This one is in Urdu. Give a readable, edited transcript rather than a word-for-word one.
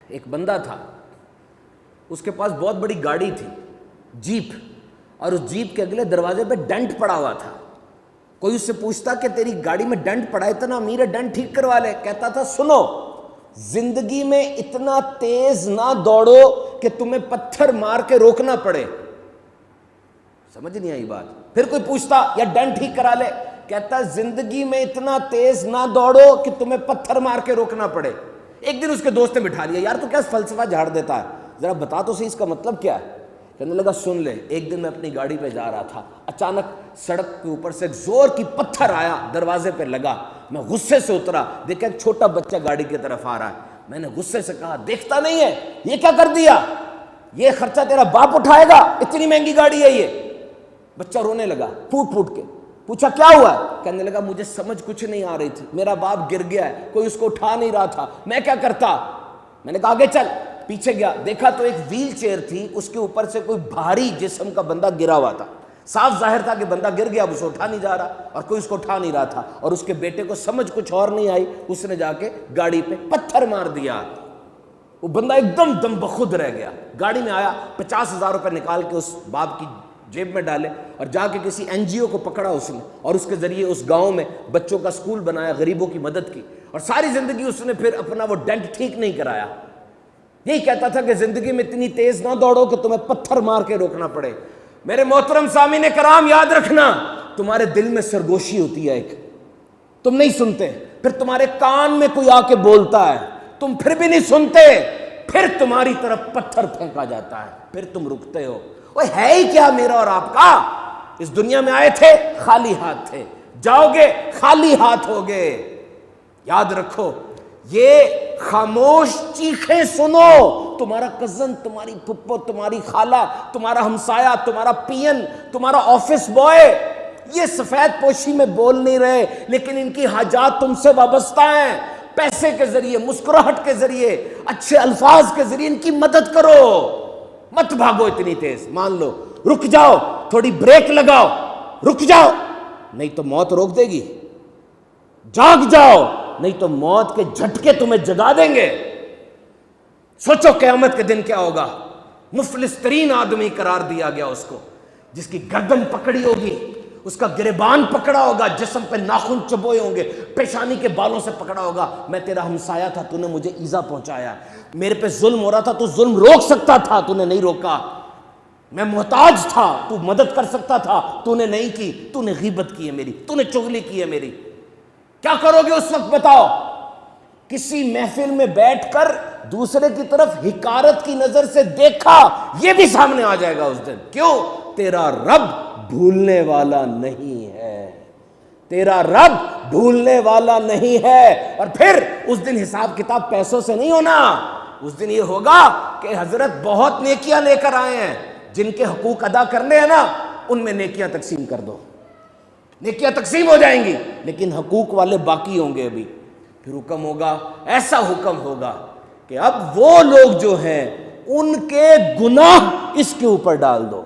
ایک بندہ تھا، اس کے پاس بہت بڑی گاڑی تھی، جیپ، اور اس جیپ کے اگلے دروازے پہ ڈنٹ پڑا ہوا تھا۔ کوئی اس سے پوچھتا کہ تیری گاڑی میں ڈنٹ پڑا ہے، اتنا امیر ہے، ڈنٹ ٹھیک کروا لے۔ کہتا تھا سنو، زندگی میں اتنا تیز نہ دوڑو کہ تمہیں پتھر مار کے روکنا پڑے۔ سمجھ نہیں آئی بات؟ پھر کوئی پوچھتا یا ڈنٹ ٹھیک کرا لے، کہتا زندگی میں اتنا تیز نہ دوڑو کہ تمہیں پتھر مار کے روکنا پڑے۔ ایک دن اس کے دوست نے بٹھا لیا، یار تو کیا فلسفہ جھاڑ دیتا ہے، ذرا بتا تو صحیح اس کا مطلب کیا ہے۔ کہنے لگا سن لے، ایک دن میں اپنی گاڑی پہ جا رہا تھا، اچانک سڑک کے اوپر سے ایک زور کی پتھر آیا، دروازے پہ لگا، میں غصے سے اترا، دیکھا ایک چھوٹا بچہ گاڑی کی طرف آ رہا ہے۔ میں نے غصے سے کہا دیکھتا نہیں ہے یہ کیا کر دیا، یہ خرچہ تیرا باپ اٹھائے گا، اتنی مہنگی گاڑی ہے یہ۔ بچہ رونے لگا پھوٹ پھوٹ کے۔ پوچھا کیا ہوا ہے؟ کہنے لگا مجھے سمجھ کچھ نہیں آ رہی تھی، میرا باپ گر گیا ہے، کوئی اس کو اٹھا نہیں رہا تھا، میں کیا کرتا۔ میں نے کہا آگے چل۔ پیچھے گیا، دیکھا تو ایک ویل چیئر تھی، اس کے اوپر سے کوئی بھاری جسم کا بندہ گرا ہوا تھا، صاف ظاہر تھا کہ بندہ گر گیا، اب اسے اٹھا نہیں جا رہا اور کوئی اس کو اٹھا نہیں رہا تھا، اور اس کے بیٹے کو سمجھ کچھ اور نہیں آئی، اس نے جا کے گاڑی پہ پتھر مار دیا۔ وہ بندہ ایک دم دم بخود رہ گیا، گاڑی میں آیا، 50,000 روپے نکال کے اس باپ کی جیب میں ڈالے اور جا کے کسی این جی او کو پکڑا اس نے، اور اس کے ذریعے اس گاؤں میں بچوں کا اسکول بنایا، غریبوں کی مدد کی، اور ساری زندگی اس نے پھر اپنا وہ ڈنٹ ٹھیک نہیں کرایا۔ یہی کہتا تھا کہ زندگی میں اتنی تیز نہ دوڑو کہ تمہیں پتھر مار کے روکنا پڑے۔ میرے محترم سامعین کرام، یاد رکھنا، تمہارے دل میں سرگوشی ہوتی ہے ایک، تم نہیں سنتے، پھر تمہارے کان میں کوئی آ کے بولتا ہے، تم پھر بھی نہیں سنتے، پھر تمہاری طرف پتھر پھینکا جاتا ہے، پھر تم رکتے ہو۔ وہ ہے ہی کیا میرا اور آپ کا؟ اس دنیا میں آئے تھے خالی ہاتھ تھے، جاؤ گے خالی ہاتھ ہوگے۔ یاد رکھو، یہ خاموش چیخیں سنو، تمہارا کزن، تمہاری پھپھو، تمہاری خالہ، تمہارا ہمسایہ، تمہارا پی این، تمہارا آفس بوائے، یہ سفید پوشی میں بول نہیں رہے، لیکن ان کی حاجات تم سے وابستہ ہیں۔ پیسے کے ذریعے، مسکراہٹ کے ذریعے، اچھے الفاظ کے ذریعے ان کی مدد کرو۔ مت بھاگو اتنی تیز، مان لو، رک جاؤ، تھوڑی بریک لگاؤ، رک جاؤ، نہیں تو موت روک دے گی۔ جاگ جاؤ، نہیں تو موت کے جھٹکے تمہیں جگا دیں گے۔ سوچو قیامت کے دن کیا ہوگا۔ مفلس ترین آدمی قرار دیا گیا اس کو، جس کی گردن پکڑی ہوگی، اس کا گریبان پکڑا ہوگا، جسم پہ ناخن چبوئے ہوں گے، پیشانی کے بالوں سے پکڑا ہوگا۔ میں تیرا ہمسایہ تھا، تو نے مجھے ایذا پہنچایا، میرے پہ ظلم ہو رہا تھا، تو ظلم روک سکتا تھا، تو نے نہیں روکا، میں محتاج تھا، تو مدد کر سکتا تھا، تو نے نہیں کی، تو نے غیبت کی ہے میری، تو نے چغلی کی ہے میری۔ کیا کرو گے اس وقت بتاؤ؟ کسی محفل میں بیٹھ کر دوسرے کی طرف حقارت کی نظر سے دیکھا، یہ بھی سامنے آ جائے گا اس دن۔ کیوں؟ تیرا رب بھولنے والا نہیں ہے، تیرا رب بھولنے والا نہیں ہے۔ اور پھر اس دن حساب کتاب پیسوں سے نہیں ہونا، اس دن یہ ہوگا کہ حضرت بہت نیکیاں لے کر آئے ہیں، جن کے حقوق ادا کرنے ہیں نا، ان میں نیکیاں تقسیم کر دو، نیکیاں تقسیم ہو جائیں گی، لیکن حقوق والے باقی ہوں گے ابھی۔ پھر حکم ہوگا، ایسا حکم ہوگا کہ اب وہ لوگ جو ہیں ان کے گناہ اس کے اوپر ڈال دو۔